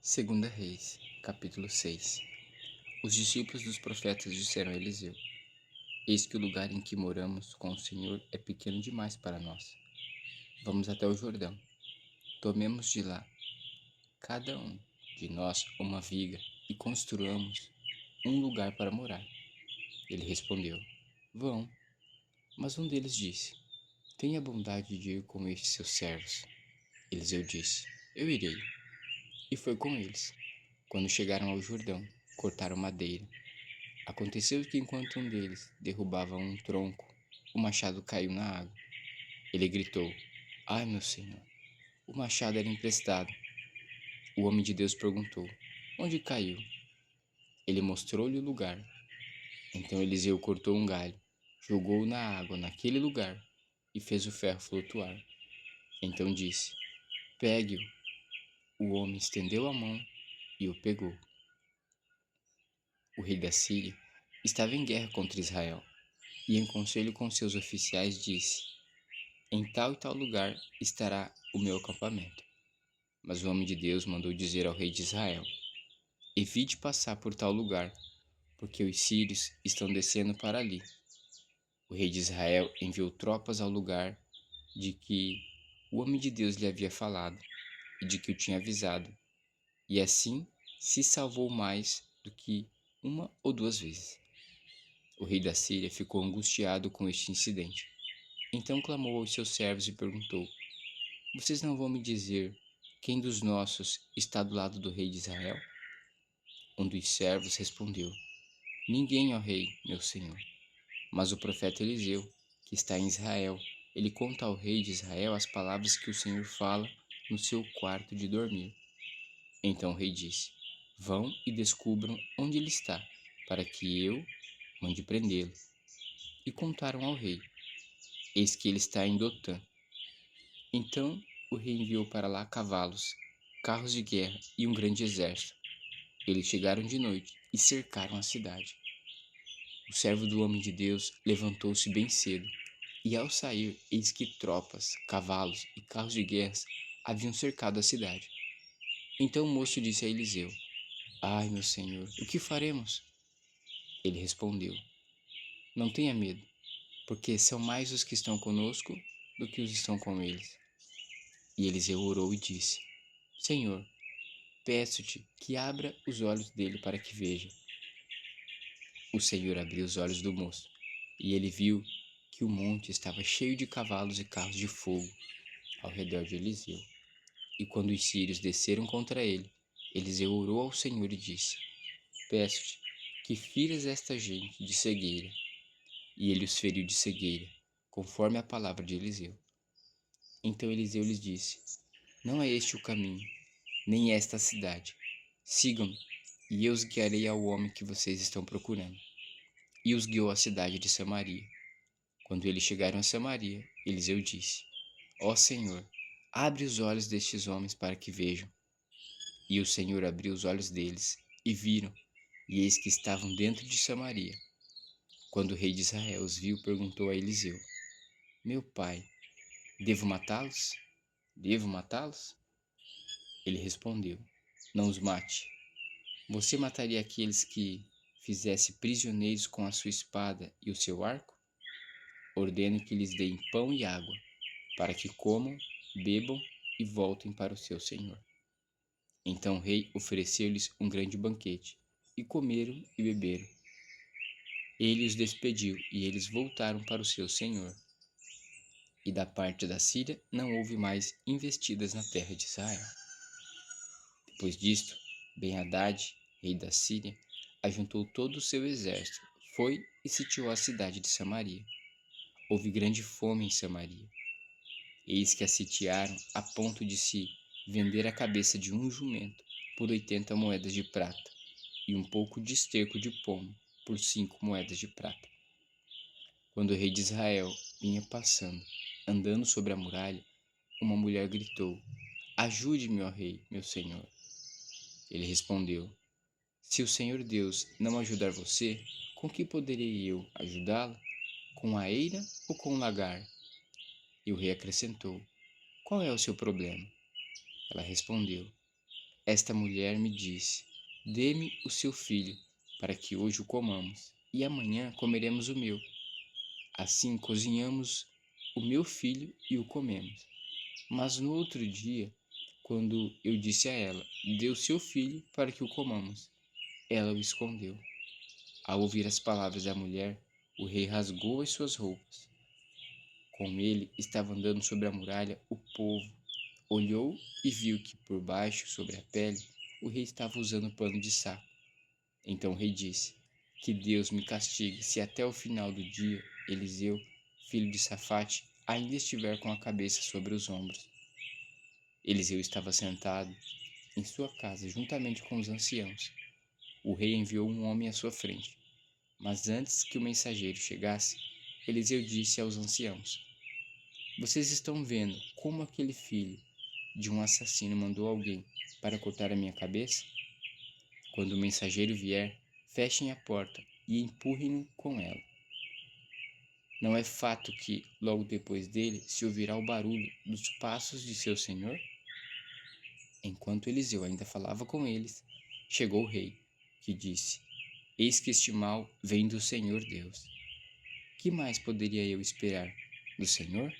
Segunda Reis, capítulo 6. Os discípulos dos profetas disseram a Eliseu: Eis que o lugar em que moramos com o Senhor é pequeno demais para nós. Vamos até o Jordão. Tomemos de lá, cada um de nós, uma viga e construamos um lugar para morar. Ele respondeu: Vão. Mas um deles disse: Tenha bondade de ir com estes seus servos. Eliseu disse: Eu irei. E foi com eles. Quando chegaram ao Jordão, cortaram madeira. Aconteceu que enquanto um deles derrubava um tronco, o machado caiu na água. Ele gritou: Ai, meu senhor! O machado era emprestado. O homem de Deus perguntou: Onde caiu? Ele mostrou-lhe o lugar. Então Eliseu cortou um galho, jogou-o na água naquele lugar e fez o ferro flutuar. Então disse: Pegue-o. O homem estendeu a mão e o pegou. O rei da Síria estava em guerra contra Israel e, em conselho com seus oficiais, disse: Em tal e tal lugar estará o meu acampamento. Mas o homem de Deus mandou dizer ao rei de Israel: Evite passar por tal lugar, porque os sírios estão descendo para ali. O rei de Israel enviou tropas ao lugar de que o homem de Deus lhe havia falado e de que o tinha avisado, e assim se salvou mais do que uma ou duas vezes. O rei da Síria ficou angustiado com este incidente. Então clamou aos seus servos e perguntou: Vocês não vão me dizer quem dos nossos está do lado do rei de Israel? Um dos servos respondeu: Ninguém, ó rei, meu senhor. Mas o profeta Eliseu, que está em Israel, ele conta ao rei de Israel as palavras que o Senhor fala no seu quarto de dormir. Então o rei disse: Vão e descubram onde ele está, para que eu mande prendê-lo. E contaram ao rei: Eis que ele está em Dotã. Então o rei enviou para lá cavalos, carros de guerra e um grande exército. Eles chegaram de noite e cercaram a cidade. O servo do homem de Deus levantou-se bem cedo, e ao sair, eis que tropas, cavalos e carros de guerra haviam cercado a cidade. Então o moço disse a Eliseu: Ai, meu senhor, o que faremos? Ele respondeu: Não tenha medo, porque são mais os que estão conosco do que os que estão com eles. E Eliseu orou e disse: Senhor, peço-te que abra os olhos dele para que veja. O Senhor abriu os olhos do moço, e ele viu que o monte estava cheio de cavalos e carros de fogo ao redor de Eliseu. E quando os sírios desceram contra ele, Eliseu orou ao Senhor e disse: Peço-te que firas esta gente de cegueira. E ele os feriu de cegueira, conforme a palavra de Eliseu. Então Eliseu lhes disse: Não é este o caminho, nem esta a cidade. Sigam-me, e eu os guiarei ao homem que vocês estão procurando. E os guiou à cidade de Samaria. Quando eles chegaram a Samaria, Eliseu disse: Ó Senhor, abre os olhos destes homens para que vejam. E o Senhor abriu os olhos deles, e viram, e eis que estavam dentro de Samaria. Quando o rei de Israel os viu, perguntou a Eliseu: Meu pai, devo matá-los? Devo matá-los? Ele respondeu: Não os mate. Você mataria aqueles que fizesse prisioneiros com a sua espada e o seu arco? Ordene que lhes deem pão e água, para que comam, bebam e voltem para o seu senhor. Então o rei ofereceu-lhes um grande banquete, e comeram e beberam. Ele os despediu, e eles voltaram para o seu senhor. E da parte da Síria não houve mais investidas na terra de Israel. Depois disto, Ben-Hadad, rei da Síria, ajuntou todo o seu exército, foi e sitiou a cidade de Samaria. Houve grande fome em Samaria. Eis que a sitiaram a ponto de se vender a cabeça de um jumento por 80 moedas de prata, e um pouco de esterco de pomo por 5 moedas de prata. Quando o rei de Israel vinha passando, andando sobre a muralha, uma mulher gritou: Ajude-me, ó rei, meu senhor. Ele respondeu: Se o Senhor Deus não ajudar você, com que poderei eu ajudá-la? Com a eira ou com o lagar? E o rei acrescentou: Qual é o seu problema? Ela respondeu: Esta mulher me disse: Dê-me o seu filho, para que hoje o comamos, e amanhã comeremos o meu. Assim cozinhamos o meu filho e o comemos. Mas no outro dia, quando eu disse a ela: Dê o seu filho para que o comamos, ela o escondeu. Ao ouvir as palavras da mulher, o rei rasgou as suas roupas. Com ele estava andando sobre a muralha o povo. Olhou e viu que por baixo, sobre a pele, o rei estava usando pano de saco. Então o rei disse: Que Deus me castigue se até o final do dia Eliseu, filho de Safate, ainda estiver com a cabeça sobre os ombros. Eliseu estava sentado em sua casa juntamente com os anciãos. O rei enviou um homem à sua frente. Mas antes que o mensageiro chegasse, Eliseu disse aos anciãos: Vocês estão vendo como aquele filho de um assassino mandou alguém para cortar a minha cabeça? Quando o mensageiro vier, fechem a porta e empurrem-no com ela. Não é fato que, logo depois dele, se ouvirá o barulho dos passos de seu senhor? Enquanto Eliseu ainda falava com eles, chegou o rei, que disse: Eis que este mal vem do Senhor Deus. Que mais poderia eu esperar do Senhor?